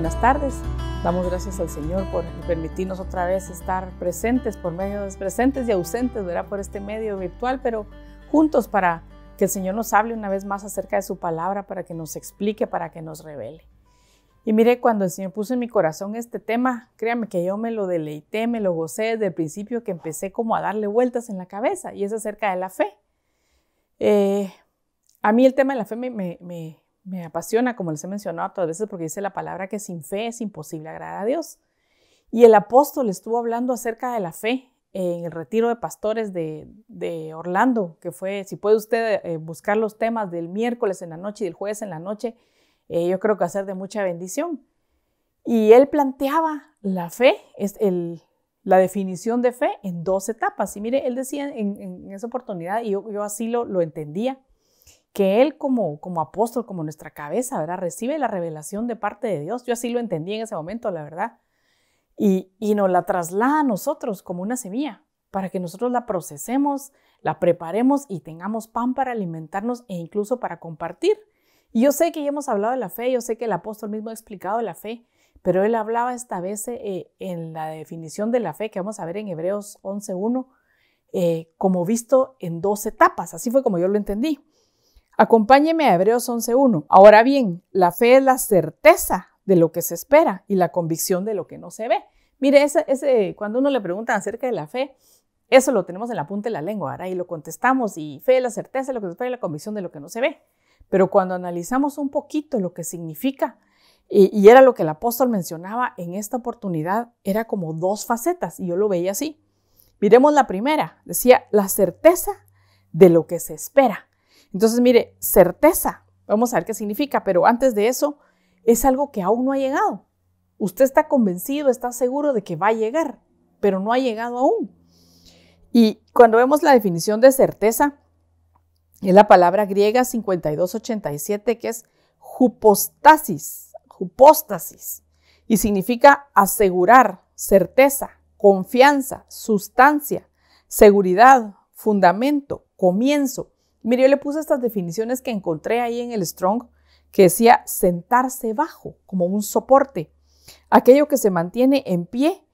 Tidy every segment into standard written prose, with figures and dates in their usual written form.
Buenas tardes. Damos gracias al Señor por permitirnos otra vez estar presentes por medio de presentes y ausentes, ¿verdad? Por este medio virtual, pero juntos para que el Señor nos hable una vez más acerca de su palabra, para que nos explique, para que nos revele. Y mire, cuando el Señor puso en mi corazón este tema, créame que yo me lo deleité, me lo gocé desde el principio, que empecé como a darle vueltas en la cabeza, y es acerca de la fe. A mí el tema de la fe me apasiona, como les he mencionado otras veces, porque dice la palabra que sin fe es imposible agradar a Dios. Y el apóstol estuvo hablando acerca de la fe en el retiro de pastores de Orlando, que fue, si puede usted buscar los temas del miércoles en la noche y del jueves en la noche, yo creo que va a ser de mucha bendición. Y él planteaba la fe, la definición de fe en 2 etapas. Y mire, él decía en esa oportunidad, y yo así lo entendía, que él como apóstol, como nuestra cabeza, ¿verdad? Recibe la revelación de parte de Dios. Yo así lo entendí en ese momento, la verdad. Y nos la traslada a nosotros como una semilla, para que nosotros la procesemos, la preparemos y tengamos pan para alimentarnos e incluso para compartir. Y yo sé que ya hemos hablado de la fe, yo sé que el apóstol mismo ha explicado la fe, pero él hablaba esta vez en la definición de la fe, que vamos a ver en Hebreos 11:1, como visto en 2 etapas. Así fue como yo lo entendí. Acompáñeme a Hebreos 11:1. Ahora bien, la fe es la certeza de lo que se espera y la convicción de lo que no se ve. Mire, cuando uno le pregunta acerca de la fe, eso lo tenemos en la punta de la lengua, ¿verdad? Y lo contestamos, y fe es la certeza de lo que se espera y la convicción de lo que no se ve. Pero cuando analizamos un poquito lo que significa, y era lo que el apóstol mencionaba en esta oportunidad, era como 2 facetas, y yo lo veía así. Miremos la primera, decía la certeza de lo que se espera. Entonces, mire, certeza, vamos a ver qué significa, pero antes de eso, es algo que aún no ha llegado. Usted está convencido, está seguro de que va a llegar, pero no ha llegado aún. Y cuando vemos la definición de certeza, es la palabra griega 5287, que es hypostasis, y significa asegurar, certeza, confianza, sustancia, seguridad, fundamento, comienzo. Mire, yo le puse estas definiciones que encontré ahí en el Strong, que decía sentarse bajo, como un soporte, aquello que se mantiene en pie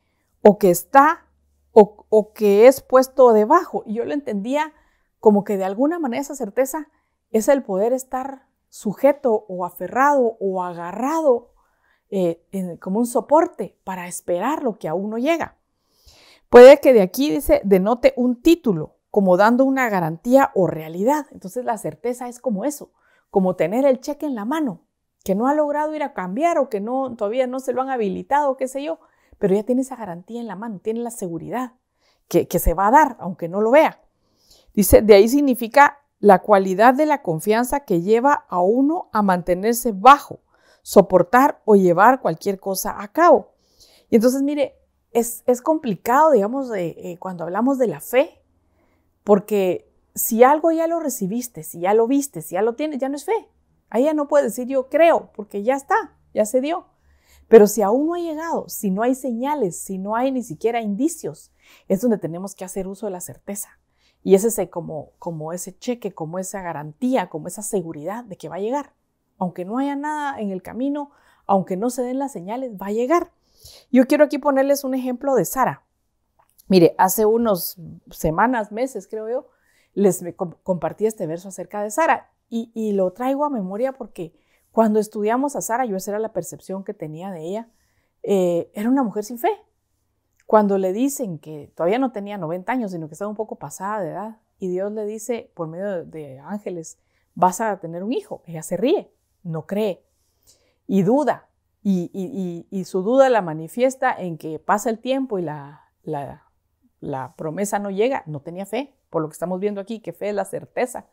o que está o que es puesto debajo. Y yo lo entendía como que de alguna manera esa certeza es el poder estar sujeto o aferrado o agarrado como un soporte para esperar lo que aún no llega. Puede que de aquí, dice, denote un título, como dando una garantía o realidad. Entonces la certeza es como eso, como tener el cheque en la mano, que no ha logrado ir a cambiar o que todavía no se lo han habilitado, qué sé yo, pero ya tiene esa garantía en la mano, tiene la seguridad que se va a dar, aunque no lo vea. Dice, de ahí significa la cualidad de la confianza que lleva a uno a mantenerse bajo, soportar o llevar cualquier cosa a cabo. Y entonces, mire, es complicado, digamos, cuando hablamos de la fe, porque si algo ya lo recibiste, si ya lo viste, si ya lo tienes, ya no es fe. Ahí ya no puedes decir yo creo, porque ya está, ya se dio. Pero si aún no ha llegado, si no hay señales, si no hay ni siquiera indicios, es donde tenemos que hacer uso de la certeza. Y es como ese cheque, como esa garantía, como esa seguridad de que va a llegar. Aunque no haya nada en el camino, aunque no se den las señales, va a llegar. Yo quiero aquí ponerles un ejemplo de Sara. Mire, hace unas semanas, meses creo yo, les compartí este verso acerca de Sara y lo traigo a memoria porque cuando estudiamos a Sara, esa era la percepción que tenía de ella, era una mujer sin fe. Cuando le dicen que todavía no tenía 90 años, sino que estaba un poco pasada de edad, y Dios le dice por medio de ángeles, vas a tener un hijo, ella se ríe, no cree y duda, y su duda la manifiesta en que pasa el tiempo y la promesa no llega. No tenía fe, por lo que estamos viendo aquí, que fe es la certeza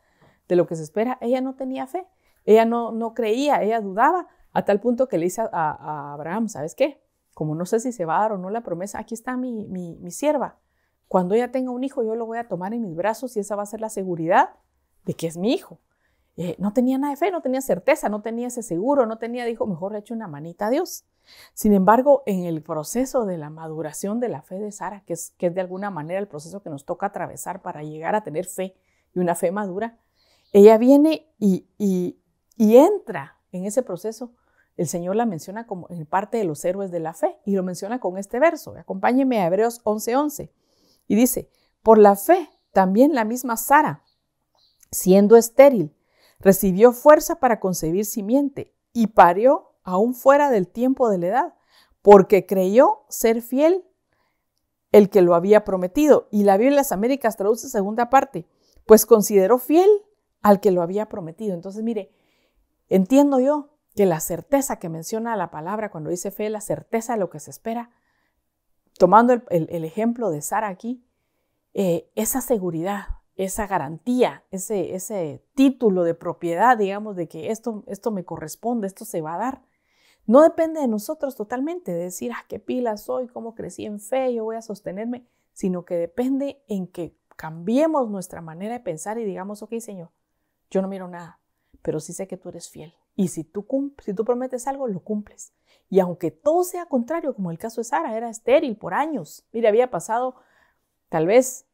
de lo que se espera. Ella no tenía fe, ella no creía, ella dudaba, a tal punto que le dice a Abraham, ¿sabes qué? Como no sé si se va a dar o no la promesa, aquí está mi sierva. Cuando ella tenga un hijo, yo lo voy a tomar en mis brazos y esa va a ser la seguridad de que es mi hijo. No tenía nada de fe, no tenía certeza, no tenía ese seguro, dijo, mejor le echo una manita a Dios. Sin embargo, en el proceso de la maduración de la fe de Sara, que es de alguna manera el proceso que nos toca atravesar para llegar a tener fe y una fe madura, ella viene y entra en ese proceso el Señor la menciona como en parte de los héroes de la fe y lo menciona con este verso. Acompáñenme a Hebreos 11:11 y dice, por la fe también la misma Sara, siendo estéril, recibió fuerza para concebir simiente y parió aún fuera del tiempo de la edad, porque creyó ser fiel el que lo había prometido. Y la Biblia de las Américas traduce segunda parte, pues consideró fiel al que lo había prometido. Entonces, mire, entiendo yo que la certeza que menciona la palabra cuando dice fe, la certeza de lo que se espera, tomando el ejemplo de Sara aquí, esa seguridad, esa garantía, ese título de propiedad, digamos, de que esto me corresponde, esto se va a dar, no depende de nosotros totalmente, de decir, qué pila soy, cómo crecí en fe, yo voy a sostenerme, sino que depende en que cambiemos nuestra manera de pensar y digamos, ok, Señor, yo no miro nada, pero sí sé que tú eres fiel. Y si tú prometes algo, lo cumples. Y aunque todo sea contrario, como el caso de Sara, era estéril por años. Mire, había pasado tal vez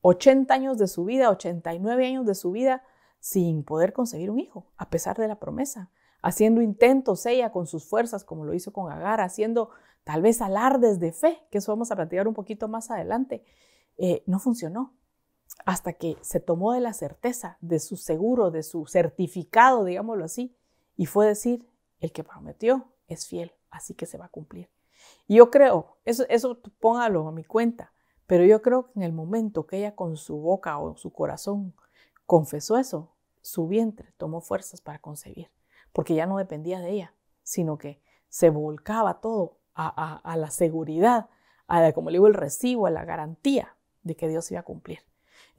80 años de su vida, 89 años de su vida, sin poder concebir un hijo, a pesar de la promesa. Haciendo intentos ella con sus fuerzas, como lo hizo con Agar, haciendo tal vez alardes de fe, que eso vamos a platicar un poquito más adelante. No funcionó. Hasta que se tomó de la certeza, de su seguro, de su certificado, digámoslo así, y fue decir, el que prometió es fiel, así que se va a cumplir. Y yo creo, eso póngalo a mi cuenta, pero yo creo que en el momento que ella con su boca o su corazón confesó eso, su vientre tomó fuerzas para concebir, porque ya no dependía de ella, sino que se volcaba todo a la seguridad, como le digo, el recibo, a la garantía de que Dios iba a cumplir.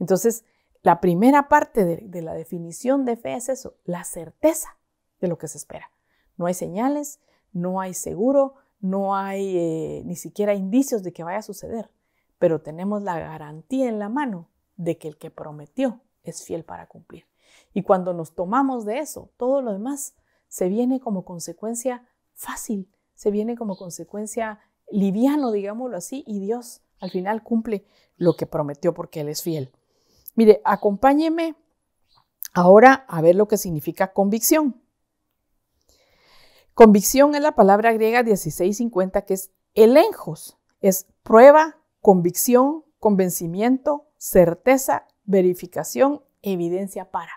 Entonces, la primera parte de la definición de fe es eso, la certeza de lo que se espera. No hay señales, no hay seguro, no hay ni siquiera indicios de que vaya a suceder, pero tenemos la garantía en la mano de que el que prometió es fiel para cumplir. Y cuando nos tomamos de eso, todo lo demás se viene como consecuencia fácil, se viene como consecuencia liviano, digámoslo así, y Dios al final cumple lo que prometió porque Él es fiel. Mire, acompáñeme ahora a ver lo que significa convicción. Convicción es la palabra griega 1650 que es elenjos, es prueba, convicción, convencimiento, certeza, verificación, evidencia para.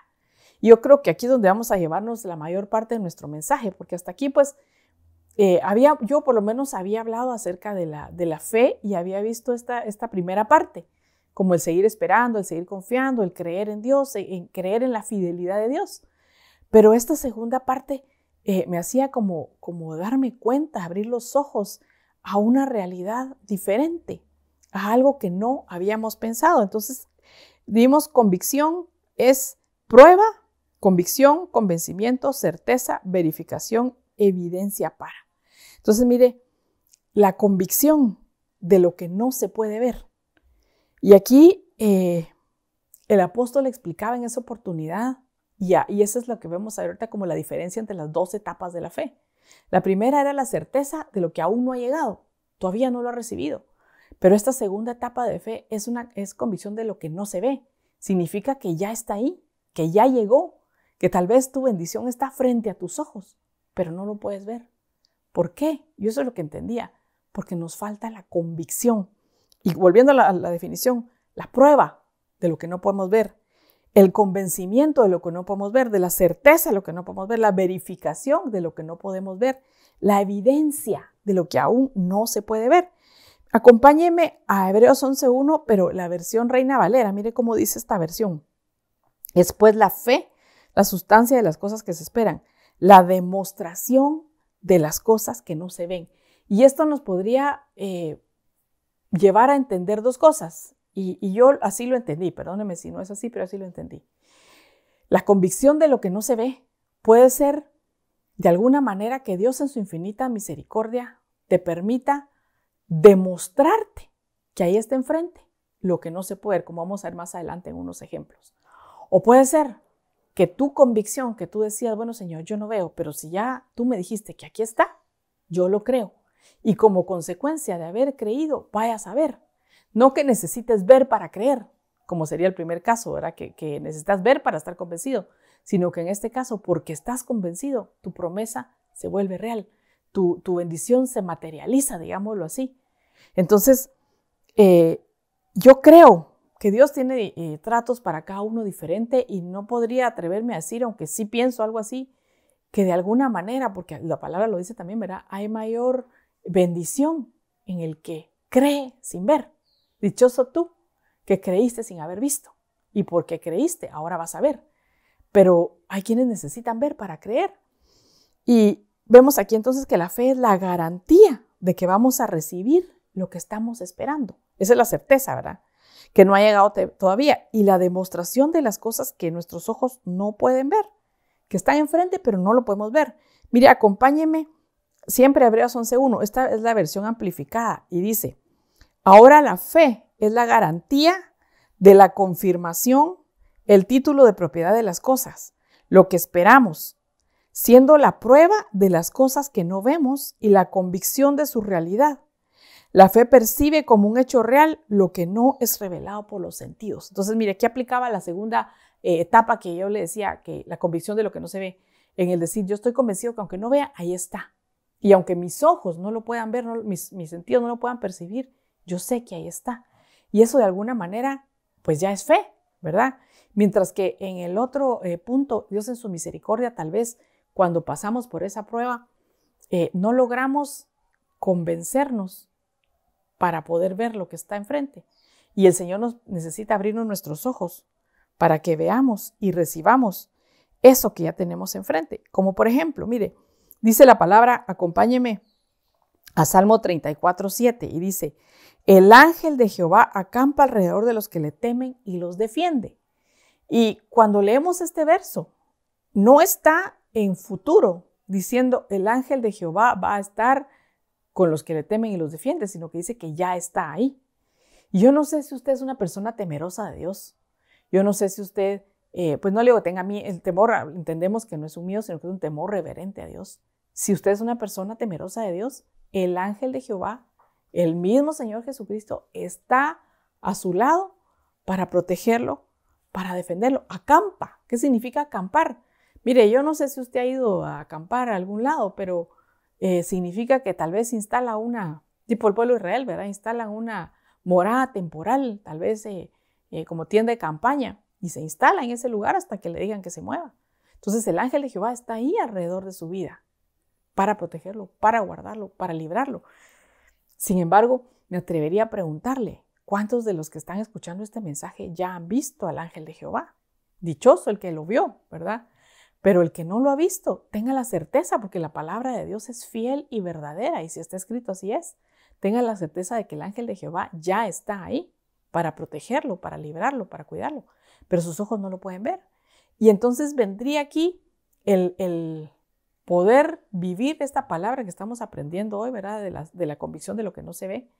Yo creo que aquí es donde vamos a llevarnos la mayor parte de nuestro mensaje, porque hasta aquí pues yo por lo menos había hablado acerca de la fe y había visto esta primera parte, como el seguir esperando, el seguir confiando, el creer en Dios, en creer en la fidelidad de Dios. Pero esta segunda parte me hacía como darme cuenta, abrir los ojos a una realidad diferente, a algo que no habíamos pensado. Entonces, dimos convicción es prueba, convicción, convencimiento, certeza, verificación, evidencia para. Entonces, mire, la convicción de lo que no se puede ver. Y aquí el apóstol explicaba en esa oportunidad, y eso es lo que vemos ahorita como la diferencia entre las dos etapas de la fe. La primera era la certeza de lo que aún no ha llegado, todavía no lo ha recibido. Pero esta segunda etapa de fe es convicción de lo que no se ve. Significa que ya está ahí, que ya llegó, que tal vez tu bendición está frente a tus ojos, pero no lo puedes ver. ¿Por qué? Yo eso es lo que entendía, porque nos falta la convicción. Y volviendo a la definición, la prueba de lo que no podemos ver, el convencimiento de lo que no podemos ver, de la certeza de lo que no podemos ver, la verificación de lo que no podemos ver, la evidencia de lo que aún no se puede ver. Acompáñeme a Hebreos 11:1, pero la versión Reina Valera. Mire cómo dice esta versión. Es pues la fe, la sustancia de las cosas que se esperan, la demostración de las cosas que no se ven. Y esto nos podría llevar a entender dos cosas. Y yo así lo entendí, perdóneme si no es así, pero así lo entendí. La convicción de lo que no se ve puede ser de alguna manera que Dios en su infinita misericordia te permita demostrarte que ahí está enfrente lo que no se puede ver, como vamos a ver más adelante en unos ejemplos. O puede ser que tu convicción, que tú decías, bueno Señor, yo no veo, pero si ya tú me dijiste que aquí está, yo lo creo. Y como consecuencia de haber creído, vayas a ver. No que necesites ver para creer, como sería el primer caso, ¿verdad? Que necesitas ver para estar convencido, sino que en este caso, porque estás convencido, tu promesa se vuelve real. Tu bendición se materializa, digámoslo así. Entonces, yo creo que Dios tiene tratos para cada uno diferente y no podría atreverme a decir, aunque sí pienso algo así, que de alguna manera, porque la palabra lo dice también, ¿verdad? Hay mayor bendición en el que cree sin ver. Dichoso tú que creíste sin haber visto. Y porque creíste, ahora vas a ver. Pero hay quienes necesitan ver para creer. Y vemos aquí entonces que la fe es la garantía de que vamos a recibir lo que estamos esperando. Esa es la certeza, ¿verdad? Que no ha llegado todavía. Y la demostración de las cosas que nuestros ojos no pueden ver, que están enfrente, pero no lo podemos ver. Mire, acompáñeme siempre a Hebreos 11:1. Esta es la versión amplificada y dice, ahora la fe es la garantía de la confirmación, el título de propiedad de las cosas, lo que esperamos, siendo la prueba de las cosas que no vemos y la convicción de su realidad. La fe percibe como un hecho real lo que no es revelado por los sentidos. Entonces, mire, aquí aplicaba la segunda etapa que yo le decía, que la convicción de lo que no se ve, en el decir, yo estoy convencido que aunque no vea, ahí está. Y aunque mis ojos no lo puedan ver, mis sentidos no lo puedan percibir, yo sé que ahí está. Y eso de alguna manera, pues ya es fe, ¿verdad? Mientras que en el otro punto, Dios en su misericordia, tal vez cuando pasamos por esa prueba, no logramos convencernos para poder ver lo que está enfrente. Y el Señor nos necesita abrirnos nuestros ojos para que veamos y recibamos eso que ya tenemos enfrente. Como por ejemplo, mire, dice la palabra, acompáñeme a Salmo 34:7 y dice, el ángel de Jehová acampa alrededor de los que le temen y los defiende. Y cuando leemos este verso, no está en futuro diciendo el ángel de Jehová va a estar con los que le temen y los defiende, sino que dice que ya está ahí. Y yo no sé si usted es una persona temerosa de Dios. Yo no sé si usted, pues no le digo que tenga el temor, entendemos que no es un miedo, sino que es un temor reverente a Dios. Si usted es una persona temerosa de Dios, el ángel de Jehová, el mismo Señor Jesucristo, está a su lado para protegerlo, para defenderlo. Acampa. ¿Qué significa acampar? Mire, yo no sé si usted ha ido a acampar a algún lado, pero significa que tal vez instala tipo el pueblo de Israel, ¿verdad? Instalan una morada temporal, tal vez como tienda de campaña, y se instala en ese lugar hasta que le digan que se mueva. Entonces el ángel de Jehová está ahí alrededor de su vida para protegerlo, para guardarlo, para librarlo. Sin embargo, me atrevería a preguntarle, ¿cuántos de los que están escuchando este mensaje ya han visto al ángel de Jehová? Dichoso el que lo vio, ¿verdad? Pero el que no lo ha visto, tenga la certeza, porque la palabra de Dios es fiel y verdadera, y si está escrito así es, tenga la certeza de que el ángel de Jehová ya está ahí para protegerlo, para librarlo, para cuidarlo, pero sus ojos no lo pueden ver. Y entonces vendría aquí el poder vivir esta palabra que estamos aprendiendo hoy, ¿verdad? De la convicción de lo que no se ve,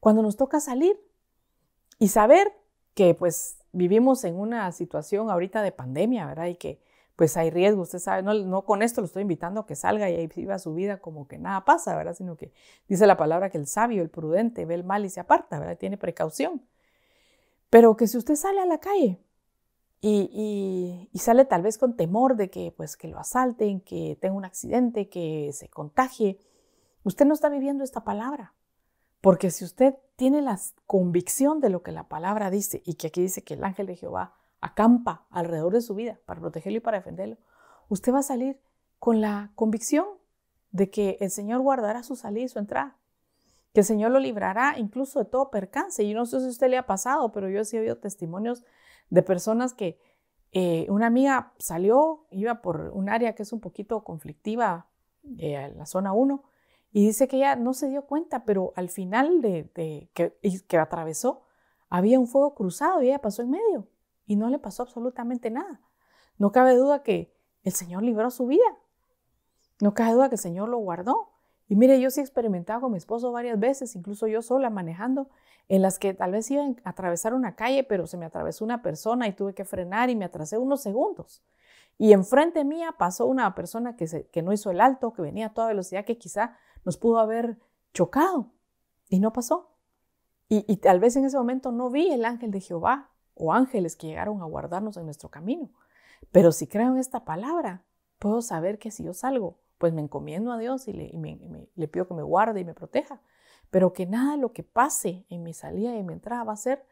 cuando nos toca salir y saber que pues vivimos en una situación ahorita de pandemia, ¿verdad? Y que pues hay riesgo, usted sabe, no con esto lo estoy invitando a que salga y ahí viva su vida como que nada pasa, ¿verdad? Sino que dice la palabra que el sabio, el prudente, ve el mal y se aparta, ¿verdad? Tiene precaución. Pero que si usted sale a la calle y sale tal vez con temor de que, pues, que lo asalten, que tenga un accidente, que se contagie, usted no está viviendo esta palabra. Porque si usted tiene la convicción de lo que la palabra dice, y que aquí dice que el ángel de Jehová acampa alrededor de su vida para protegerlo y para defenderlo, usted va a salir con la convicción de que el Señor guardará su salida y su entrada, que el Señor lo librará incluso de todo percance. Y no sé si a usted le ha pasado, pero yo sí he oído testimonios de personas que una amiga salió, iba por un área que es un poquito conflictiva, en la zona 1, y dice que ella no se dio cuenta, pero al final que atravesó, había un fuego cruzado y ella pasó en medio y no le pasó absolutamente nada. No cabe duda que el Señor libró su vida. No cabe duda que el Señor lo guardó. Y mire, yo sí he experimentado con mi esposo varias veces, incluso yo sola manejando, en las que tal vez iba a atravesar una calle, pero se me atravesó una persona y tuve que frenar y me atrasé unos segundos. Y enfrente mía pasó una persona que no hizo el alto, que venía a toda velocidad, que quizá nos pudo haber chocado y no pasó. Y tal vez en ese momento no vi el ángel de Jehová o ángeles que llegaron a guardarnos en nuestro camino. Pero si creo en esta palabra, puedo saber que si yo salgo pues me encomiendo a Dios y le pido que me guarde y me proteja, pero que nada de lo que pase en mi salida y en mi entrada va a ser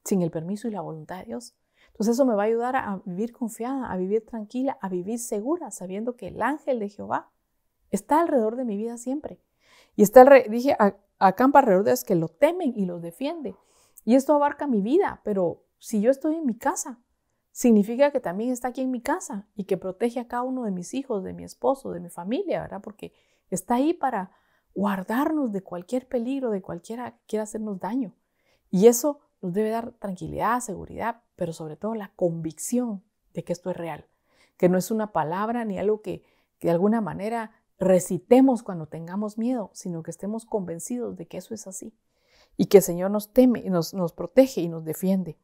sin el permiso y la voluntad de Dios. Entonces eso me va a ayudar a vivir confiada, a vivir tranquila, a vivir segura, sabiendo que el ángel de Jehová está alrededor de mi vida siempre. Y dije, acampa alrededor de los que lo temen y los defiende. Y esto abarca mi vida, pero si yo estoy en mi casa, significa que también está aquí en mi casa y que protege a cada uno de mis hijos, de mi esposo, de mi familia, ¿verdad? Porque está ahí para guardarnos de cualquier peligro, de cualquiera que quiera hacernos daño. Y eso nos debe dar tranquilidad, seguridad, pero sobre todo la convicción de que esto es real, que no es una palabra ni algo que de alguna manera recitemos cuando tengamos miedo, sino que estemos convencidos de que eso es así y que el Señor nos teme, nos protege y nos defiende.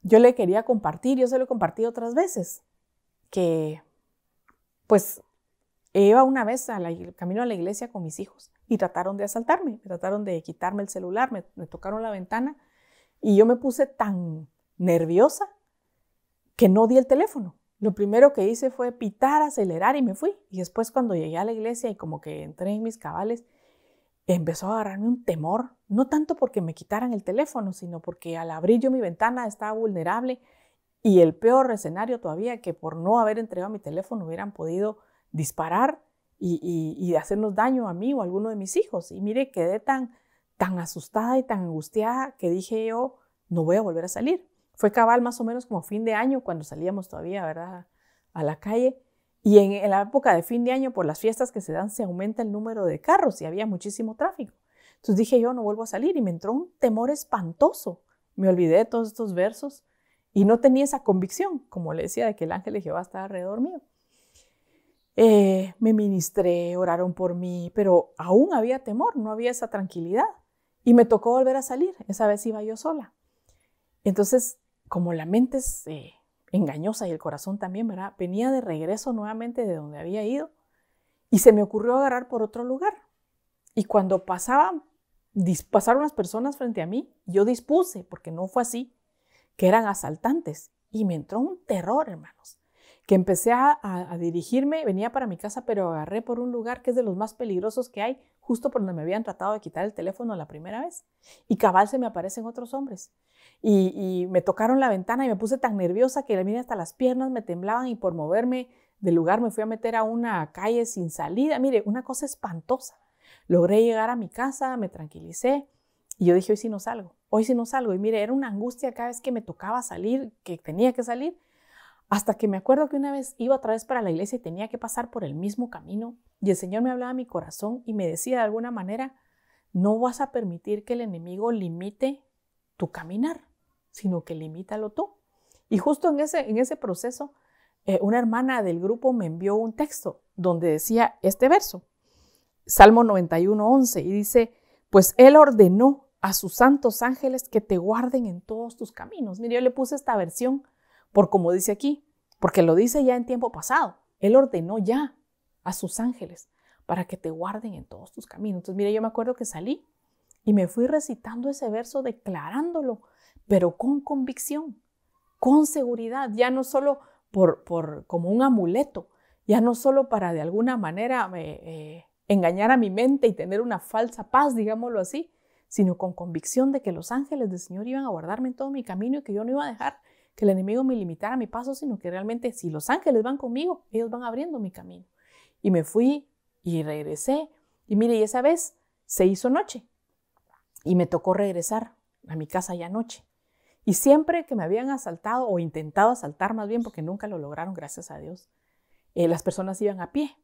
Yo le quería compartir, yo se lo he compartido otras veces, que pues iba una vez camino a la iglesia con mis hijos y trataron de asaltarme, trataron de quitarme el celular, me tocaron la ventana y yo me puse tan nerviosa que no di el teléfono. Lo primero que hice fue pitar, acelerar y me fui. Y después cuando llegué a la iglesia y como que entré en mis cabales, empezó a agarrarme un temor, no tanto porque me quitaran el teléfono, sino porque al abrir yo mi ventana estaba vulnerable y el peor escenario todavía, que por no haber entregado mi teléfono hubieran podido disparar y hacernos daño a mí o a alguno de mis hijos. Y mire, quedé tan asustada y tan angustiada que dije yo, no voy a volver a salir. Fue cabal más o menos como fin de año cuando salíamos todavía, ¿verdad?, a la calle. Y en la época de fin de año, por las fiestas que se dan, se aumenta el número de carros y había muchísimo tráfico. Entonces dije yo, no vuelvo a salir y me entró un temor espantoso. Me olvidé de todos estos versos y no tenía esa convicción, como le decía, de que el ángel de Jehová estaba alrededor mío. Me ministré, oraron por mí, pero aún había temor, no había esa tranquilidad. Y me tocó volver a salir, esa vez iba yo sola. Entonces, como la mente es engañosa y el corazón también, ¿verdad?, venía de regreso nuevamente de donde había ido y se me ocurrió agarrar por otro lugar. Y cuando pasaron las personas frente a mí, yo dispuse, porque no fue así, que eran asaltantes. Y me entró un terror, hermanos, que empecé a dirigirme, venía para mi casa, pero agarré por un lugar que es de los más peligrosos que hay, justo por donde me habían tratado de quitar el teléfono la primera vez. Y cabal se me aparecen otros hombres. Y me tocaron la ventana y me puse tan nerviosa que mire, hasta las piernas me temblaban y por moverme del lugar me fui a meter a una calle sin salida. Mire, una cosa espantosa. Logré llegar a mi casa, me tranquilicé y yo dije, hoy sí no salgo. Y mire, era una angustia cada vez que me tocaba salir, que tenía que salir. Hasta que me acuerdo que una vez iba otra vez para la iglesia y tenía que pasar por el mismo camino y el Señor me hablaba a mi corazón y me decía de alguna manera, no vas a permitir que el enemigo limite tu caminar, sino que limítalo tú. Y justo en ese proceso, una hermana del grupo me envió un texto donde decía este verso, Salmo 91:11, y dice, pues Él ordenó a sus santos ángeles que te guarden en todos tus caminos. Mire, yo le puse esta versión por como dice aquí, porque lo dice ya en tiempo pasado. Él ordenó ya a sus ángeles para que te guarden en todos tus caminos. Entonces, mire, yo me acuerdo que salí y me fui recitando ese verso, declarándolo, pero con convicción, con seguridad, ya no solo como un amuleto, ya no solo para de alguna manera engañar a mi mente y tener una falsa paz, digámoslo así, sino con convicción de que los ángeles del Señor iban a guardarme en todo mi camino y que yo no iba a dejar que el enemigo me limitara mi paso, sino que realmente si los ángeles van conmigo, ellos van abriendo mi camino. Y me fui y regresé. Y mire, y esa vez se hizo noche y me tocó regresar a mi casa ya noche. Y siempre que me habían asaltado o intentado asaltar más bien, porque nunca lo lograron, gracias a Dios, las personas iban a pie.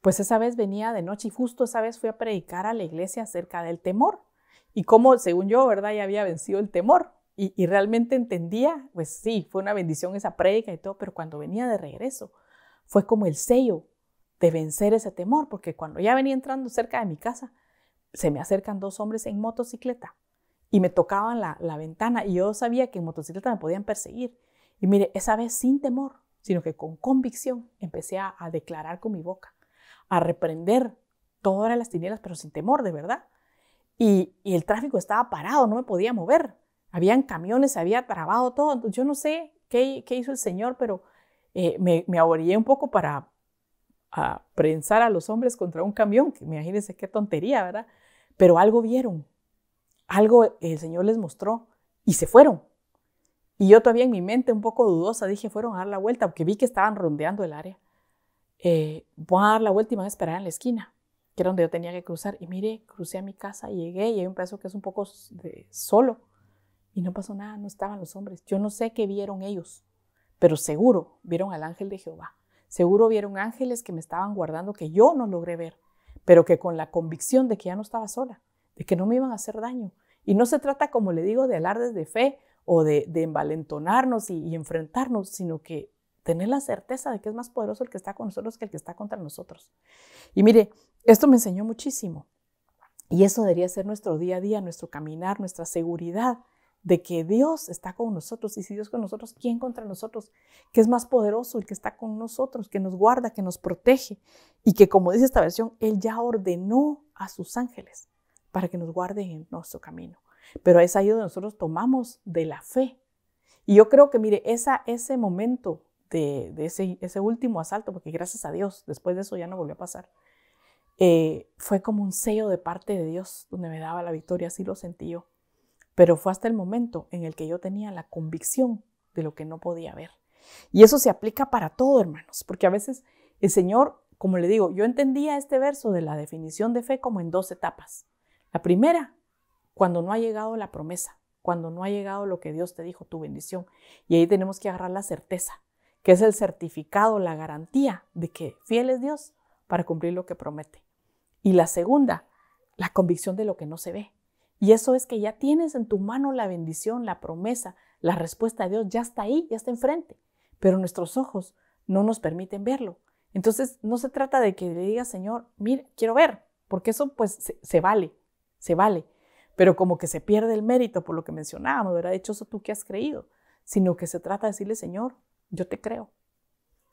Pues esa vez venía de noche y justo esa vez fui a predicar a la iglesia acerca del temor. Y cómo, según yo, ¿verdad?, ya había vencido el temor. Y realmente entendía, pues sí, fue una bendición esa prédica y todo, pero cuando venía de regreso fue como el sello de vencer ese temor, porque cuando ya venía entrando cerca de mi casa, se me acercan dos hombres en motocicleta y me tocaban la ventana y yo sabía que en motocicleta me podían perseguir. Y mire, esa vez sin temor, sino que con convicción empecé a declarar con mi boca, a reprender todas las tinieblas, pero sin temor, de verdad. Y el tráfico estaba parado, no me podía mover. Habían camiones, se había trabado todo. Entonces, yo no sé qué hizo el Señor, pero Me aborillé un poco para prensar a los hombres contra un camión, que imagínense qué tontería, ¿verdad? Pero algo vieron, algo el Señor les mostró y se fueron. Y yo todavía en mi mente un poco dudosa dije, fueron a dar la vuelta, porque vi que estaban rondeando el área. Voy a dar la vuelta y me van a esperar en la esquina, que era donde yo tenía que cruzar. Y mire, crucé a mi casa, llegué y hay un pedazo que es un poco solo. Y no pasó nada, no estaban los hombres. Yo no sé qué vieron ellos, pero seguro vieron al ángel de Jehová. Seguro vieron ángeles que me estaban guardando, que yo no logré ver, pero que con la convicción de que ya no estaba sola, de que no me iban a hacer daño. Y no se trata, como le digo, de alardes de fe o de envalentonarnos y enfrentarnos, sino que tener la certeza de que es más poderoso el que está con nosotros que el que está contra nosotros. Y mire, esto me enseñó muchísimo. Y eso debería ser nuestro día a día, nuestro caminar, nuestra seguridad de que Dios está con nosotros. Y si Dios con nosotros, ¿quién contra nosotros? Que es más poderoso el que está con nosotros, que nos guarda, que nos protege. Y que, como dice esta versión, Él ya ordenó a sus ángeles para que nos guarden en nuestro camino. Pero es ahí donde nosotros tomamos de la fe. Y yo creo que, mire, ese momento de ese último asalto, porque gracias a Dios, después de eso ya no volvió a pasar, fue como un sello de parte de Dios, donde me daba la victoria, así lo sentí yo. Pero fue hasta el momento en el que yo tenía la convicción de lo que no podía ver. Y eso se aplica para todo, hermanos, porque a veces el Señor, como le digo, yo entendía este verso de la definición de fe como en 2 etapas. La primera, cuando no ha llegado la promesa, cuando no ha llegado lo que Dios te dijo, tu bendición. Y ahí tenemos que agarrar la certeza, que es el certificado, la garantía de que fiel es Dios para cumplir lo que promete. Y la segunda, la convicción de lo que no se ve. Y eso es que ya tienes en tu mano la bendición, la promesa, la respuesta de Dios, ya está ahí, ya está enfrente. Pero nuestros ojos no nos permiten verlo. Entonces no se trata de que le digas, Señor, mire, quiero ver, porque eso pues se vale. Pero como que se pierde el mérito por lo que mencionábamos, ¿verdad? Dichoso tú que has creído. Sino que se trata de decirle, Señor, yo te creo.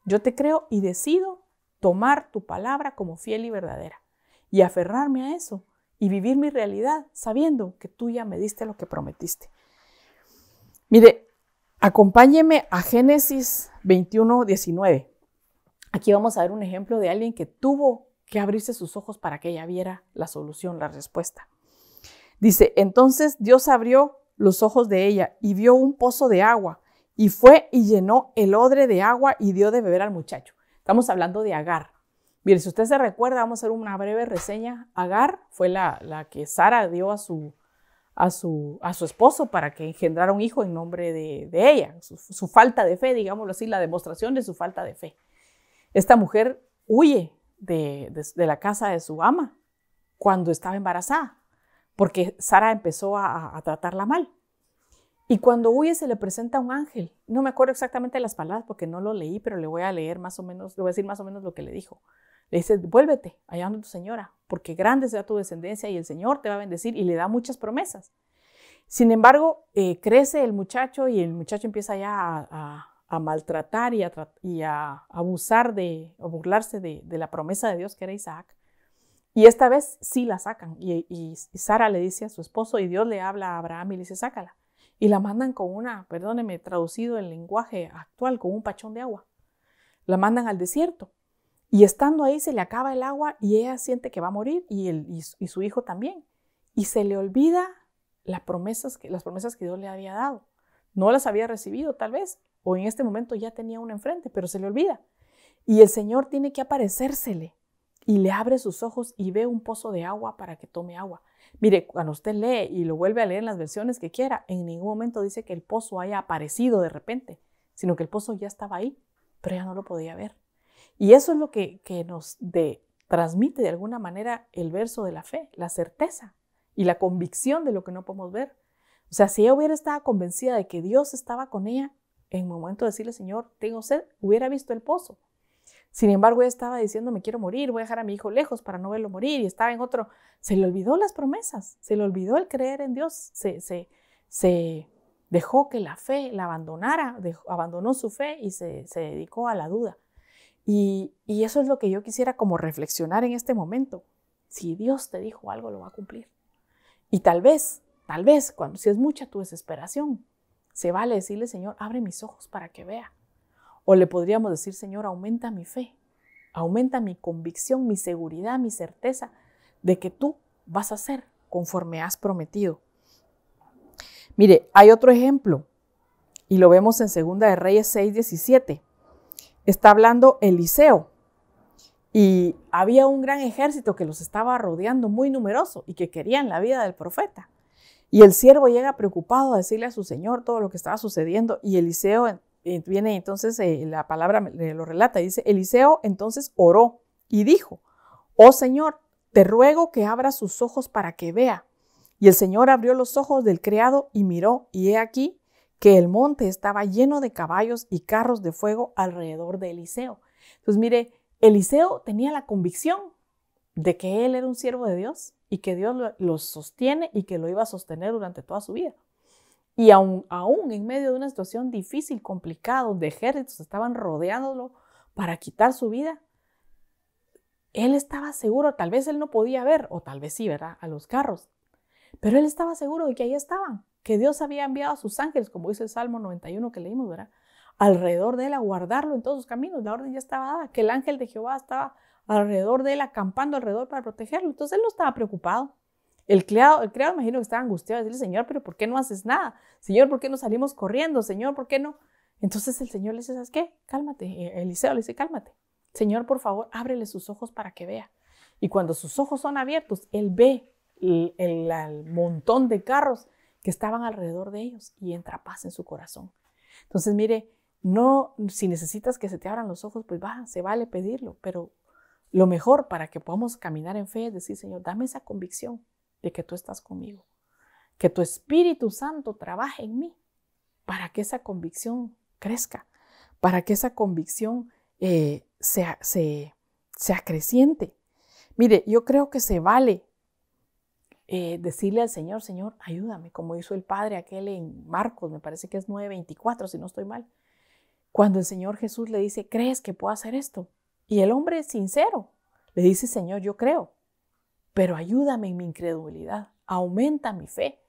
Yo te creo y decido tomar tu palabra como fiel y verdadera. Y aferrarme a eso y vivir mi realidad sabiendo que tú ya me diste lo que prometiste. Mire, acompáñeme a Génesis 21:19. Aquí vamos a ver un ejemplo de alguien que tuvo que abrirse sus ojos para que ella viera la solución, la respuesta. Dice, entonces Dios abrió los ojos de ella y vio un pozo de agua y fue y llenó el odre de agua y dio de beber al muchacho. Estamos hablando de Agar. Mire, si usted se recuerda, vamos a hacer una breve reseña. Agar fue la que Sara dio a su esposo para que engendrara un hijo en nombre de ella. Su falta de fe, digámoslo así, la demostración de su falta de fe. Esta mujer huye de la casa de su ama cuando estaba embarazada, porque Sara empezó a tratarla mal. Y cuando huye se le presenta un ángel. No me acuerdo exactamente las palabras porque no lo leí, pero le voy a leer más o menos, le voy a decir más o menos lo que le dijo. Le dice, vuélvete allá donde tu señora, porque grande será tu descendencia y el Señor te va a bendecir, y le da muchas promesas. Sin embargo, crece el muchacho y el muchacho empieza ya a maltratar y a abusar a burlarse de la promesa de Dios que era Isaac. Y esta vez sí la sacan. Y Sara le dice a su esposo, y Dios le habla a Abraham y le dice, sácala. Y la mandan con perdóneme, traducido en lenguaje actual, con un pachón de agua. La mandan al desierto. Y estando ahí se le acaba el agua y ella siente que va a morir y su hijo también. Y se le olvida las promesas que Dios le había dado. No las había recibido tal vez, o en este momento ya tenía una enfrente, pero se le olvida. Y el Señor tiene que aparecérsele y le abre sus ojos y ve un pozo de agua para que tome agua. Mire, cuando usted lee y lo vuelve a leer en las versiones que quiera, en ningún momento dice que el pozo haya aparecido de repente, sino que el pozo ya estaba ahí, pero ella no lo podía ver. Y eso es lo que nos transmite de alguna manera el verso de la fe, la certeza y la convicción de lo que no podemos ver. O sea, si ella hubiera estado convencida de que Dios estaba con ella, en el momento de decirle, Señor, tengo sed, hubiera visto el pozo. Sin embargo, ella estaba diciendo, me quiero morir, voy a dejar a mi hijo lejos para no verlo morir, y estaba en otro. Se le olvidó las promesas, se le olvidó el creer en Dios, se dejó que la fe la abandonara, abandonó su fe y se dedicó a la duda. Y eso es lo que yo quisiera como reflexionar en este momento. Si Dios te dijo algo, lo va a cumplir. Y tal vez, si es mucha tu desesperación, se vale decirle, Señor, abre mis ojos para que vea. O le podríamos decir, Señor, aumenta mi fe, aumenta mi convicción, mi seguridad, mi certeza de que tú vas a hacer conforme has prometido. Mire, hay otro ejemplo y lo vemos en 2 de Reyes 6:17. Está hablando Eliseo y había un gran ejército que los estaba rodeando, muy numeroso, y que querían la vida del profeta. Y el siervo llega preocupado a decirle a su señor todo lo que estaba sucediendo, y Eliseo viene entonces, la palabra lo relata, y dice, Eliseo entonces oró y dijo, oh Señor, te ruego que abra sus ojos para que vea. Y el Señor abrió los ojos del criado y miró, y he aquí que el monte estaba lleno de caballos y carros de fuego alrededor de Eliseo. Entonces, mire, Eliseo tenía la convicción de que él era un siervo de Dios y que Dios lo sostiene y que lo iba a sostener durante toda su vida. Y aún en medio de una situación difícil, complicada, donde ejércitos estaban rodeándolo para quitar su vida, él estaba seguro, tal vez él no podía ver, o tal vez sí, ¿verdad?, a los carros, pero él estaba seguro de que ahí estaban, que Dios había enviado a sus ángeles, como dice el Salmo 91 que leímos, ¿verdad?, alrededor de él a guardarlo en todos sus caminos. La orden ya estaba dada, que el ángel de Jehová estaba alrededor de él, acampando alrededor para protegerlo. Entonces él no estaba preocupado. El criado imagino que estaba angustiado, decirle, Señor, pero ¿por qué no haces nada? Señor, ¿por qué no salimos corriendo? Señor, ¿por qué no? Entonces el Señor le dice, ¿sabes qué? Cálmate. Eliseo le dice, cálmate. Señor, por favor, ábrele sus ojos para que vea. Y cuando sus ojos son abiertos, él ve el montón de carros que estaban alrededor de ellos y entra paz en su corazón. Entonces, mire, no, si necesitas que se te abran los ojos, pues se vale pedirlo, pero lo mejor para que podamos caminar en fe es decir, Señor, dame esa convicción de que tú estás conmigo, que tu Espíritu Santo trabaje en mí para que esa convicción crezca, para que esa convicción se acreciente. Mire, yo creo que se vale decirle al Señor, Señor, ayúdame, como hizo el Padre aquel en Marcos, me parece que es 9:24, si no estoy mal. Cuando el Señor Jesús le dice, ¿crees que puedo hacer esto? Y el hombre sincero le dice, Señor, yo creo, pero ayúdame en mi incredulidad, aumenta mi fe.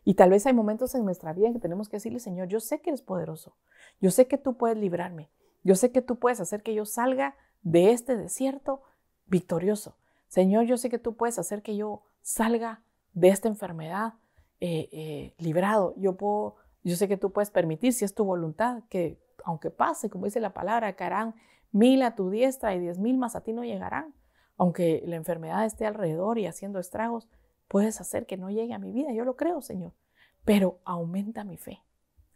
Y tal vez hay momentos en nuestra vida en que tenemos que decirle, Señor, yo sé que eres poderoso, yo sé que tú puedes librarme, yo sé que tú puedes hacer que yo salga de este desierto victorioso. Señor, yo sé que tú puedes hacer que yo salga de esta enfermedad librado. Yo sé que tú puedes permitir, si es tu voluntad, que aunque pase, como dice la palabra, caerán 1000 a tu diestra y 10,000 más a ti no llegarán. Aunque la enfermedad esté alrededor y haciendo estragos, puedes hacer que no llegue a mi vida. Yo lo creo, Señor, pero aumenta mi fe.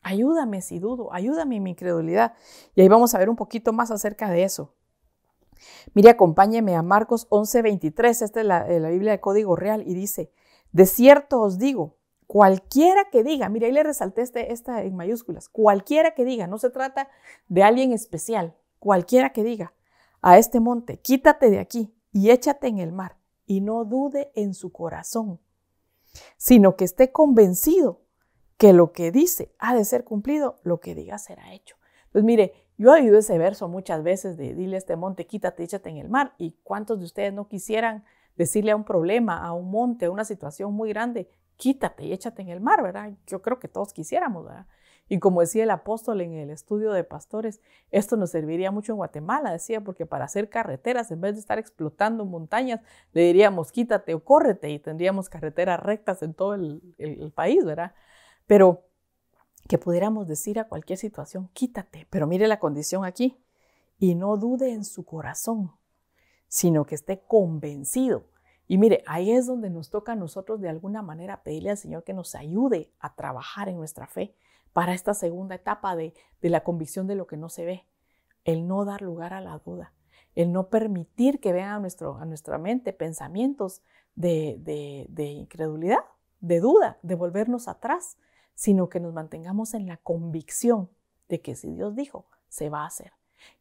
Ayúdame si dudo, ayúdame en mi incredulidad. Y ahí vamos a ver un poquito más acerca de eso. Mire, acompáñeme a Marcos 11:23, esta es la Biblia de Código Real, y dice, de cierto os digo, cualquiera que diga, mire, ahí le resalté esta en mayúsculas, cualquiera que diga, no se trata de alguien especial, cualquiera que diga a este monte, quítate de aquí y échate en el mar, y no dude en su corazón, sino que esté convencido que lo que dice ha de ser cumplido, lo que diga será hecho. Pues mire, yo he oído ese verso muchas veces de dile a este monte, quítate, échate en el mar. ¿Y cuántos de ustedes no quisieran decirle a un problema, a un monte, a una situación muy grande, quítate y échate en el mar, ¿verdad? Yo creo que todos quisiéramos, ¿verdad? Y como decía el apóstol en el estudio de pastores, esto nos serviría mucho en Guatemala, decía, porque para hacer carreteras, en vez de estar explotando montañas, le diríamos quítate o córrete y tendríamos carreteras rectas en todo el país, ¿verdad? Pero que pudiéramos decir a cualquier situación, quítate, pero mire la condición aquí, y no dude en su corazón, sino que esté convencido. Y mire, ahí es donde nos toca a nosotros de alguna manera pedirle al Señor que nos ayude a trabajar en nuestra fe para esta segunda etapa de la convicción de lo que no se ve, el no dar lugar a la duda, el no permitir que vengan a nuestra mente pensamientos de incredulidad, de duda, de volvernos atrás, sino que nos mantengamos en la convicción de que si Dios dijo, se va a hacer.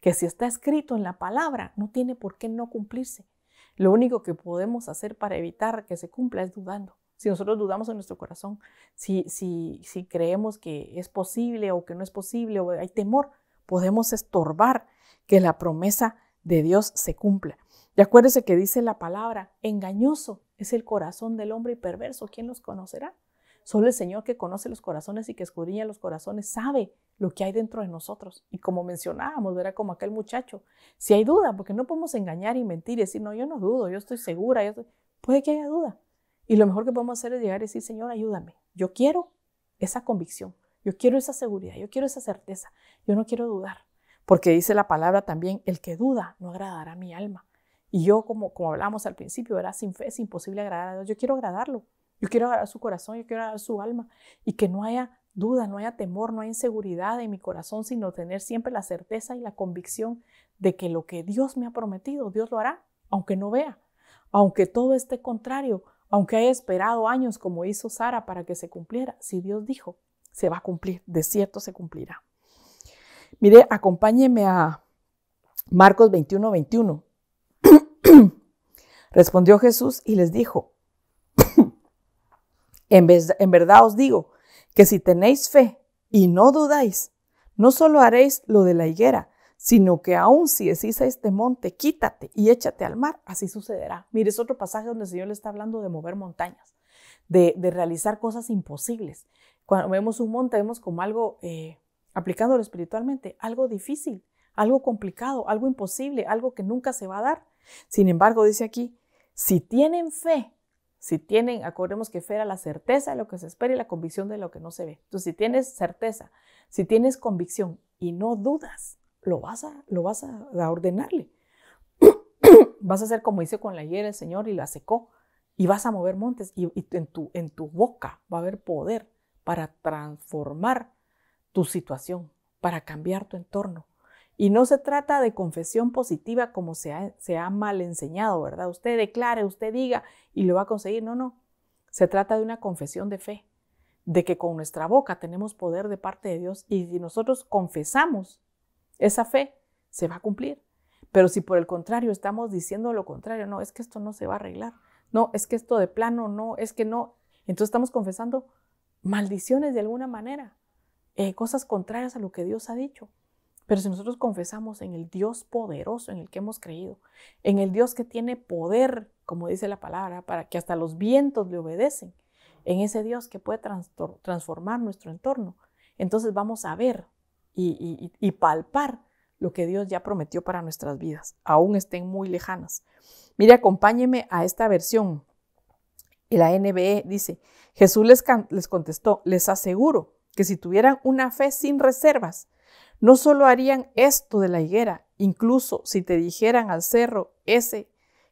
Que si está escrito en la palabra, no tiene por qué no cumplirse. Lo único que podemos hacer para evitar que se cumpla es dudando. Si nosotros dudamos en nuestro corazón, si creemos que es posible o que no es posible o hay temor, podemos estorbar que la promesa de Dios se cumpla. Y acuérdese que dice la palabra, engañoso es el corazón del hombre y perverso, ¿quién los conocerá? Solo el Señor, que conoce los corazones y que escudriña los corazones, sabe lo que hay dentro de nosotros. Y como mencionábamos, ¿verdad? Como aquel muchacho, si hay duda, porque no podemos engañar y mentir y decir, no, yo no dudo, yo estoy segura, puede que haya duda. Y lo mejor que podemos hacer es llegar y decir, Señor, ayúdame, yo quiero esa convicción, yo quiero esa seguridad, yo quiero esa certeza, yo no quiero dudar. Porque dice la palabra también, el que duda no agradará a mi alma. Y yo, como hablamos al principio, ¿verdad? Sin fe es imposible agradar a Dios. Yo quiero agradarlo. Yo quiero agradar su corazón, yo quiero agradar su alma. Y que no haya duda, no haya temor, no haya inseguridad en mi corazón, sino tener siempre la certeza y la convicción de que lo que Dios me ha prometido, Dios lo hará, aunque no vea. Aunque todo esté contrario, aunque haya esperado años como hizo Sara para que se cumpliera, si Dios dijo, se va a cumplir, de cierto se cumplirá. Mire, acompáñeme a Marcos 21:21. Respondió Jesús y les dijo, en verdad os digo que si tenéis fe y no dudáis, no solo haréis lo de la higuera, sino que aun si decís a este monte, quítate y échate al mar, así sucederá. Mire, es otro pasaje donde el Señor le está hablando de mover montañas, de realizar cosas imposibles. Cuando vemos un monte, vemos como algo, aplicándolo espiritualmente, algo difícil, algo complicado, algo imposible, algo que nunca se va a dar. Sin embargo, dice aquí, si tienen fe, acordemos que fe era la certeza de lo que se espera y la convicción de lo que no se ve. Entonces, si tienes certeza, si tienes convicción y no dudas, lo vas a ordenarle. Vas a hacer como hizo con la higuera el Señor y la secó. Y vas a mover montes y en tu boca va a haber poder para transformar tu situación, para cambiar tu entorno. Y no se trata de confesión positiva como se ha mal enseñado, ¿verdad? Usted declare, usted diga y lo va a conseguir. No. Se trata de una confesión de fe, de que con nuestra boca tenemos poder de parte de Dios y si nosotros confesamos esa fe, se va a cumplir. Pero si por el contrario estamos diciendo lo contrario, no, es que esto no se va a arreglar. No, es que esto de plano no, es que no. Entonces estamos confesando maldiciones de alguna manera, cosas contrarias a lo que Dios ha dicho. Pero si nosotros confesamos en el Dios poderoso en el que hemos creído, en el Dios que tiene poder, como dice la palabra, para que hasta los vientos le obedecen, en ese Dios que puede transformar nuestro entorno, entonces vamos a ver y palpar lo que Dios ya prometió para nuestras vidas, aún estén muy lejanas. Mire, acompáñeme a esta versión. La NBE dice, Jesús les contestó, les aseguro que si tuvieran una fe sin reservas, no solo harían esto de la higuera, incluso si te dijeran al cerro ese,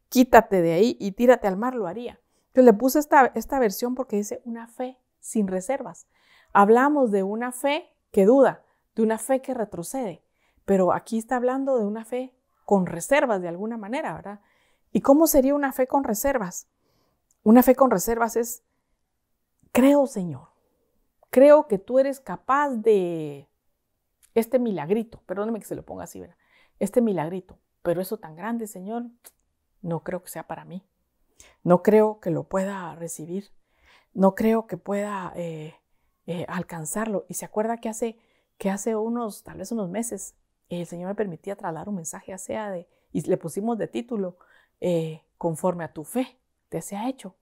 quítate de ahí y tírate al mar, lo haría. Yo le puse esta versión porque dice una fe sin reservas. Hablamos de una fe que duda, de una fe que retrocede, pero aquí está hablando de una fe con reservas de alguna manera, ¿verdad? ¿Y cómo sería una fe con reservas? Una fe con reservas es, creo, Señor, creo que tú eres capaz de este milagrito, perdóneme que se lo ponga así, ¿verdad? Este milagrito, pero eso tan grande, Señor, no creo que sea para mí. No creo que lo pueda recibir. No creo que pueda alcanzarlo. Y se acuerda que hace tal vez unos meses, el Señor me permitía trasladar un mensaje y le pusimos de título, conforme a tu fe te sea hecho.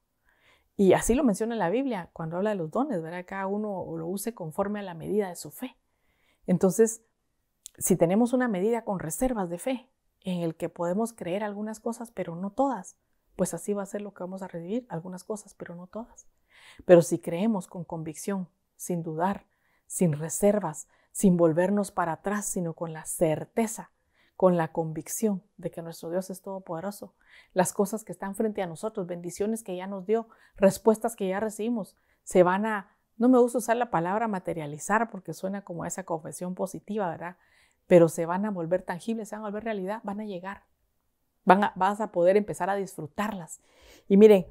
Y así lo menciona en la Biblia cuando habla de los dones, ¿verdad? Cada uno lo use conforme a la medida de su fe. Entonces, si tenemos una medida con reservas de fe, en el que podemos creer algunas cosas, pero no todas, pues así va a ser lo que vamos a recibir, algunas cosas, pero no todas. Pero si creemos con convicción, sin dudar, sin reservas, sin volvernos para atrás, sino con la certeza, con la convicción de que nuestro Dios es todopoderoso, las cosas que están frente a nosotros, bendiciones que ya nos dio, respuestas que ya recibimos, no me gusta usar la palabra materializar porque suena como a esa confesión positiva, ¿verdad? Pero se van a volver tangibles, se van a volver realidad, van a llegar. Vas a poder empezar a disfrutarlas. Y miren,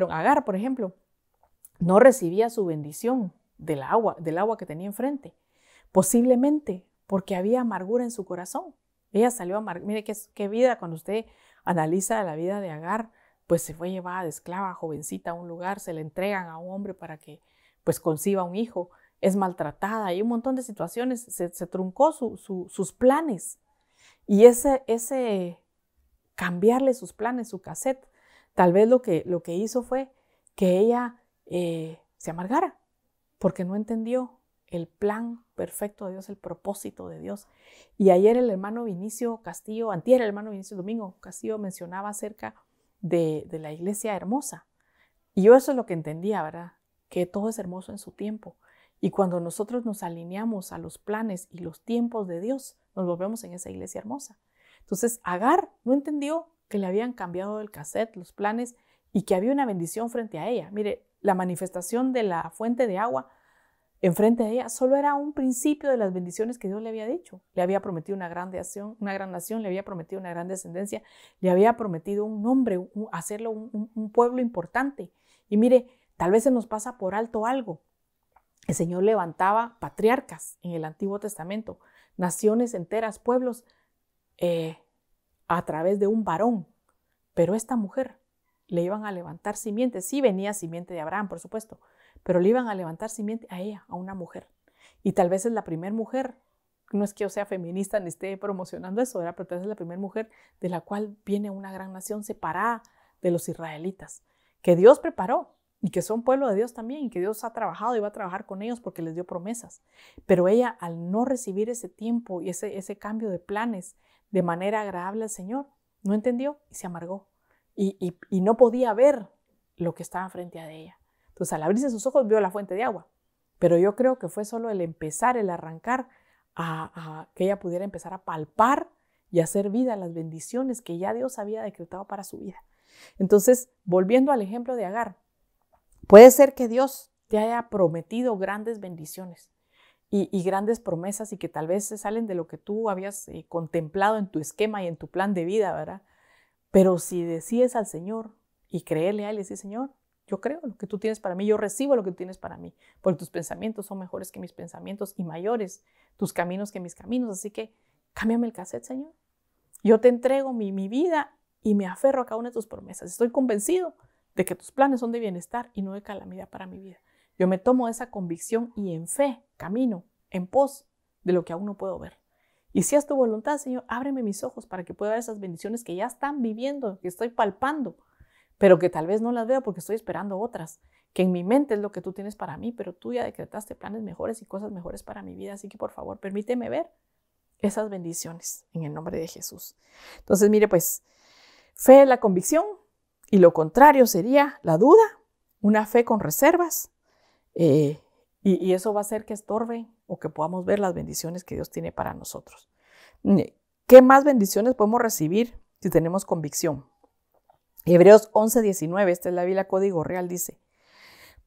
Agar, por ejemplo, no recibía su bendición del agua que tenía enfrente, posiblemente porque había amargura en su corazón. Ella salió amargura. Mire qué vida, cuando usted analiza la vida de Agar, pues se fue llevada de esclava, jovencita, a un lugar, se le entregan a un hombre para que pues conciba un hijo, es maltratada, hay un montón de situaciones, se truncó sus planes. Y ese cambiarle sus planes, su cassette, tal vez lo que hizo fue que ella se amargara, porque no entendió el plan perfecto de Dios, el propósito de Dios. Y ayer el hermano Vinicio Castillo, antier el hermano Vinicio Domingo Castillo mencionaba acerca de la iglesia hermosa. Y yo eso es lo que entendía, ¿verdad? Que todo es hermoso en su tiempo. Y cuando nosotros nos alineamos a los planes y los tiempos de Dios, nos volvemos en esa iglesia hermosa. Entonces, Agar no entendió que le habían cambiado el cassette, los planes, y que había una bendición frente a ella. Mire, la manifestación de la fuente de agua enfrente de ella solo era un principio de las bendiciones que Dios le había dicho. Le había prometido una gran nación, le había prometido una gran descendencia, le había prometido un nombre, hacerlo un pueblo importante. Y mire, tal vez se nos pasa por alto algo. El Señor levantaba patriarcas en el Antiguo Testamento, naciones enteras, pueblos, a través de un varón. Pero esta mujer le iban a levantar simiente. Sí venía simiente de Abraham, por supuesto, pero le iban a levantar simiente a ella, a una mujer. Y tal vez es la primera mujer, no es que yo sea feminista ni esté promocionando eso, ¿verdad? Pero tal vez es la primera mujer de la cual viene una gran nación separada de los israelitas, que Dios preparó y que son pueblo de Dios también, y que Dios ha trabajado y va a trabajar con ellos porque les dio promesas. Pero ella, al no recibir ese tiempo y ese cambio de planes de manera agradable al Señor, no entendió y se amargó. Y no podía ver lo que estaba frente a ella. Entonces, al abrirse sus ojos, vio la fuente de agua. Pero yo creo que fue solo el empezar, el arrancar, a que ella pudiera empezar a palpar y hacer vida las bendiciones que ya Dios había decretado para su vida. Entonces, volviendo al ejemplo de Agar, puede ser que Dios te haya prometido grandes bendiciones y grandes promesas, y que tal vez se salen de lo que tú habías contemplado en tu esquema y en tu plan de vida, ¿verdad? Pero si decides al Señor y creerle a Él y decir, Señor, yo creo lo que tú tienes para mí, yo recibo lo que tú tienes para mí, porque tus pensamientos son mejores que mis pensamientos y mayores tus caminos que mis caminos, así que cámbiame el cassette, Señor. Yo te entrego mi vida y me aferro a cada una de tus promesas. Estoy convencido de que tus planes son de bienestar y no de calamidad para mi vida. Yo me tomo esa convicción y en fe camino en pos de lo que aún no puedo ver. Y si es tu voluntad, Señor, ábreme mis ojos para que pueda ver esas bendiciones que ya están viviendo, que estoy palpando, pero que tal vez no las veo porque estoy esperando otras, que en mi mente es lo que tú tienes para mí, pero tú ya decretaste planes mejores y cosas mejores para mi vida, así que por favor, permíteme ver esas bendiciones en el nombre de Jesús. Entonces, mire, pues, fe es la convicción y lo contrario sería la duda, una fe con reservas, y eso va a hacer que estorbe o que podamos ver las bendiciones que Dios tiene para nosotros. ¿Qué más bendiciones podemos recibir si tenemos convicción? Hebreos 11:19, esta es la Biblia Código Real, dice: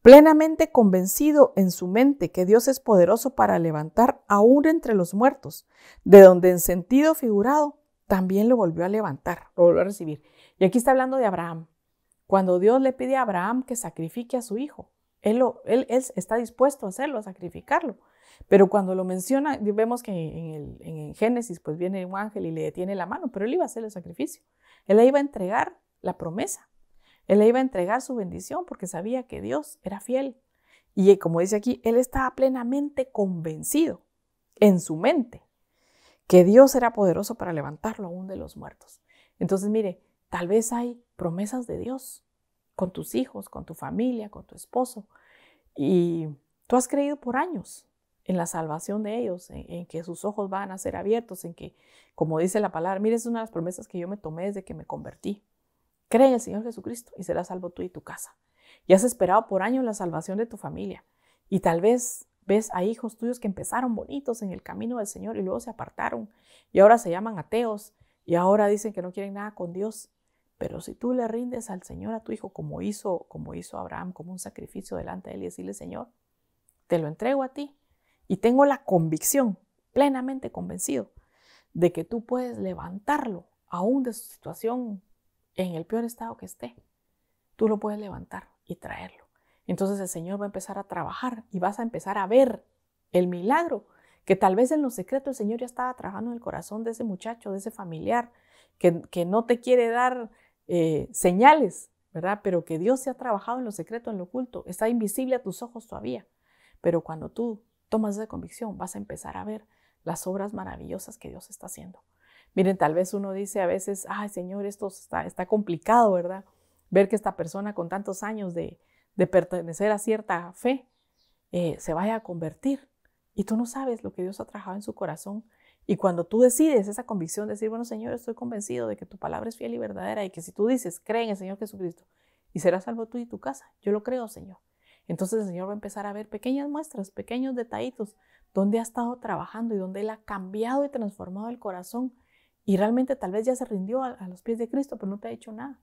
plenamente convencido en su mente que Dios es poderoso para levantar aún entre los muertos, de donde en sentido figurado también lo volvió a levantar, lo volvió a recibir. Y aquí está hablando de Abraham. Cuando Dios le pide a Abraham que sacrifique a su hijo, él está dispuesto a hacerlo, a sacrificarlo. Pero cuando lo menciona, vemos que en Génesis pues viene un ángel y le detiene la mano, pero él iba a hacer el sacrificio. Él le iba a entregar la promesa. Él le iba a entregar su bendición porque sabía que Dios era fiel. Y como dice aquí, él estaba plenamente convencido en su mente que Dios era poderoso para levantarlo aún de los muertos. Entonces, mire, tal vez hay promesas de Dios con tus hijos, con tu familia, con tu esposo. Y tú has creído por años en la salvación de ellos, en que sus ojos van a ser abiertos, en que, como dice la palabra, mire, es una de las promesas que yo me tomé desde que me convertí. Cree en el Señor Jesucristo y serás salvo tú y tu casa. Y has esperado por años la salvación de tu familia. Y tal vez ves a hijos tuyos que empezaron bonitos en el camino del Señor y luego se apartaron y ahora se llaman ateos y ahora dicen que no quieren nada con Dios. Pero si tú le rindes al Señor a tu hijo como hizo Abraham, como un sacrificio delante de él, y decirle, Señor, te lo entrego a ti y tengo la convicción, plenamente convencido, de que tú puedes levantarlo aún de su situación en el peor estado que esté, tú lo puedes levantar y traerlo. Entonces el Señor va a empezar a trabajar y vas a empezar a ver el milagro que tal vez en lo secreto el Señor ya estaba trabajando en el corazón de ese muchacho, de ese familiar, que no te quiere dar señales, ¿verdad? Pero que Dios se ha trabajado en lo secreto, en lo oculto, está invisible a tus ojos todavía. Pero cuando tú tomas esa convicción, vas a empezar a ver las obras maravillosas que Dios está haciendo. Miren, tal vez uno dice a veces, ay Señor, esto está complicado, ¿verdad? Ver que esta persona con tantos años de de pertenecer a cierta fe, se vaya a convertir. Y tú no sabes lo que Dios ha trabajado en su corazón. Y cuando tú decides esa convicción de decir, bueno, Señor, estoy convencido de que tu palabra es fiel y verdadera y que si tú dices, cree en el Señor Jesucristo y serás salvo tú y tu casa, yo lo creo, Señor. Entonces el Señor va a empezar a ver pequeñas muestras, pequeños detallitos, donde ha estado trabajando y donde Él ha cambiado y transformado el corazón. Y realmente tal vez ya se rindió a los pies de Cristo, pero no te ha hecho nada.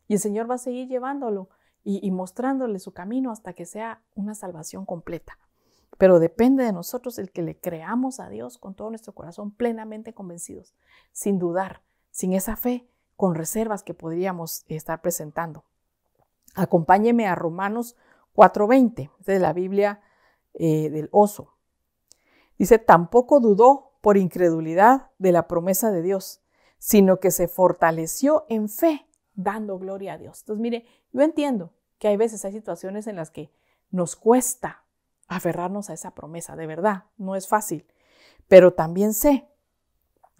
Y el Señor va a seguir llevándolo y mostrándole su camino hasta que sea una salvación completa. Pero depende de nosotros el que le creamos a Dios con todo nuestro corazón, plenamente convencidos, sin dudar, sin esa fe, con reservas que podríamos estar presentando. Acompáñeme a Romanos 4:20, de la Biblia del oso. Dice, tampoco dudó por incredulidad de la promesa de Dios, sino que se fortaleció en fe, dando gloria a Dios. Entonces, mire, yo entiendo que hay veces, hay situaciones en las que nos cuesta aferrarnos a esa promesa, de verdad, no es fácil, pero también sé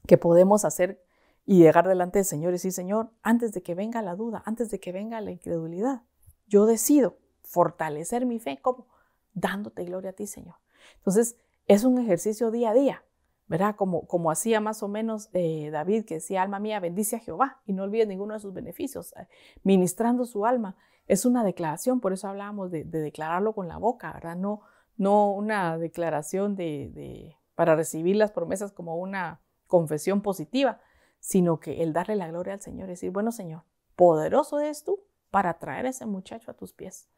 que podemos hacer y llegar delante del Señor y decir, Señor, antes de que venga la duda, antes de que venga la incredulidad, yo decido fortalecer mi fe, ¿cómo? Dándote gloria a ti, Señor. Entonces, es un ejercicio día a día, ¿verdad? Como hacía más o menos David, que decía, alma mía, bendice a Jehová y no olvides ninguno de sus beneficios, ministrando su alma. Es una declaración, por eso hablábamos de declararlo con la boca, ¿verdad? No una declaración para recibir las promesas como una confesión positiva, sino que el darle la gloria al Señor y decir, bueno, Señor, poderoso eres tú para traer a ese muchacho a tus pies.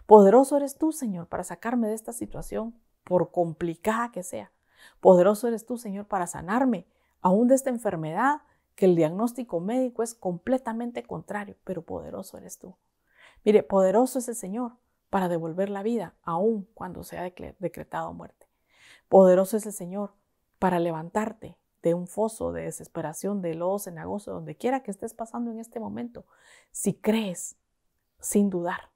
Poderoso eres tú, Señor, para sacarme de esta situación, por complicada que sea. Poderoso eres tú, Señor, para sanarme, aún de esta enfermedad que el diagnóstico médico es completamente contrario, pero poderoso eres tú. Mire, poderoso es el Señor para devolver la vida, aún cuando se ha decretado muerte. Poderoso es el Señor para levantarte de un foso de desesperación, de lodo cenagoso, donde quiera que estés pasando en este momento, si crees sin dudar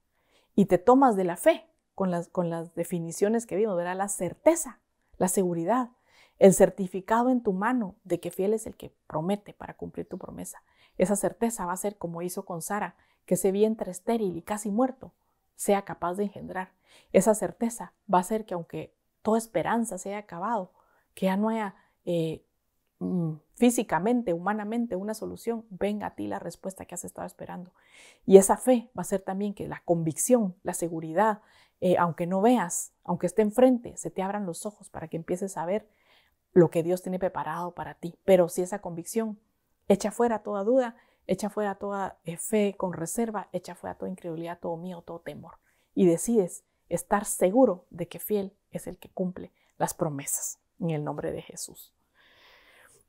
y te tomas de la fe con las definiciones que vimos, verá la certeza, la seguridad, el certificado en tu mano de que fiel es el que promete para cumplir tu promesa. Esa certeza va a ser como hizo con Sara, que ese vientre estéril y casi muerto sea capaz de engendrar. Esa certeza va a ser que aunque toda esperanza se haya acabado, que ya no haya físicamente, humanamente una solución, venga a ti la respuesta que has estado esperando. Y esa fe va a ser también que la convicción, la seguridad, aunque no veas, aunque esté enfrente, se te abran los ojos para que empieces a ver lo que Dios tiene preparado para ti. Pero si esa convicción echa fuera toda duda, echa fuera toda fe con reserva, echa fuera toda incredulidad, todo miedo, todo temor. Y decides estar seguro de que fiel es el que cumple las promesas. En el nombre de Jesús.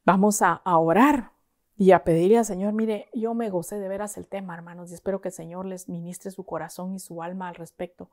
Vamos a orar y a pedirle al Señor, mire, yo me gocé de veras el tema, hermanos, y espero que el Señor les ministre su corazón y su alma al respecto.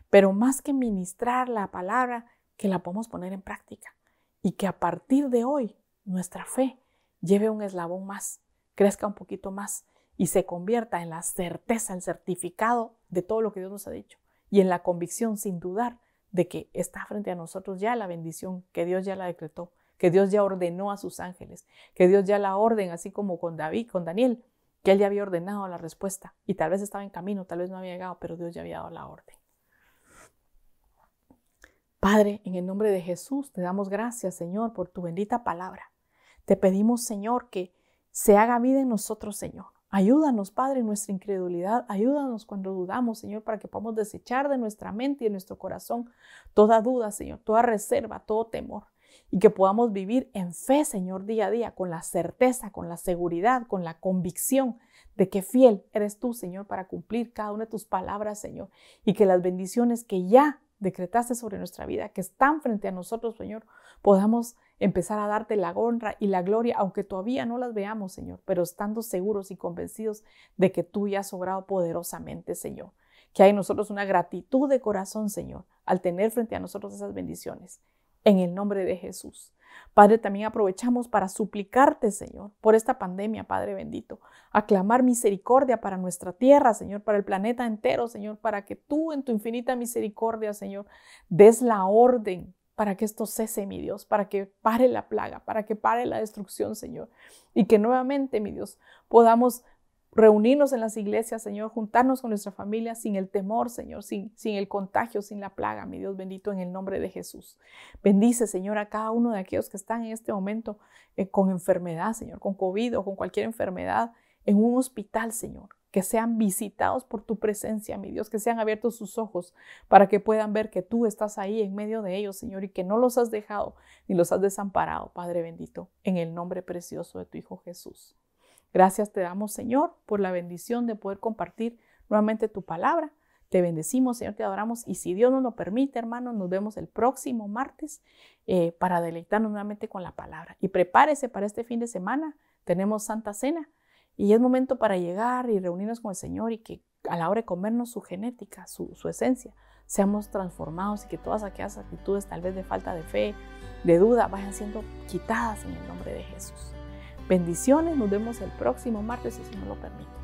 Pero más que ministrar la palabra, que la podamos poner en práctica y que a partir de hoy nuestra fe lleve un eslabón más, crezca un poquito más y se convierta en la certeza, el certificado de todo lo que Dios nos ha dicho y en la convicción sin dudar de que está frente a nosotros ya la bendición, que Dios ya la decretó, que Dios ya ordenó a sus ángeles, que Dios ya la orden, así como con David, con Daniel, que él ya había ordenado la respuesta y tal vez estaba en camino, tal vez no había llegado, pero Dios ya había dado la orden. Padre, en el nombre de Jesús, te damos gracias, Señor, por tu bendita palabra. Te pedimos, Señor, que se haga vida en nosotros, Señor. Ayúdanos, Padre, en nuestra incredulidad. Ayúdanos cuando dudamos, Señor, para que podamos desechar de nuestra mente y de nuestro corazón toda duda, Señor, toda reserva, todo temor. Y que podamos vivir en fe, Señor, día a día, con la certeza, con la seguridad, con la convicción de que fiel eres tú, Señor, para cumplir cada una de tus palabras, Señor. Y que las bendiciones que ya decretaste sobre nuestra vida, que están frente a nosotros, Señor, podamos empezar a darte la honra y la gloria, aunque todavía no las veamos, Señor, pero estando seguros y convencidos de que tú ya has obrado poderosamente, Señor. Que hay en nosotros una gratitud de corazón, Señor, al tener frente a nosotros esas bendiciones. En el nombre de Jesús. Padre, también aprovechamos para suplicarte, Señor, por esta pandemia, Padre bendito, a clamar misericordia para nuestra tierra, Señor, para el planeta entero, Señor, para que tú en tu infinita misericordia, Señor, des la orden para que esto cese, mi Dios, para que pare la plaga, para que pare la destrucción, Señor, y que nuevamente, mi Dios, podamos reunirnos en las iglesias, Señor, juntarnos con nuestra familia sin el temor, Señor, sin el contagio, sin la plaga, mi Dios bendito, en el nombre de Jesús. Bendice, Señor, a cada uno de aquellos que están en este momento con enfermedad, Señor, con COVID o con cualquier enfermedad en un hospital, Señor. Que sean visitados por tu presencia, mi Dios, que sean abiertos sus ojos para que puedan ver que tú estás ahí en medio de ellos, Señor, y que no los has dejado ni los has desamparado, Padre bendito, en el nombre precioso de tu Hijo Jesús. Gracias te damos, Señor, por la bendición de poder compartir nuevamente tu palabra. Te bendecimos, Señor, te adoramos, y si Dios nos lo permite, hermanos, nos vemos el próximo martes para deleitarnos nuevamente con la palabra. Y prepárese para este fin de semana, tenemos Santa Cena. Y es momento para llegar y reunirnos con el Señor y que a la hora de comernos su genética, su esencia, seamos transformados y que todas aquellas actitudes tal vez de falta de fe, de duda, vayan siendo quitadas en el nombre de Jesús. Bendiciones, nos vemos el próximo martes si Dios nos lo permite.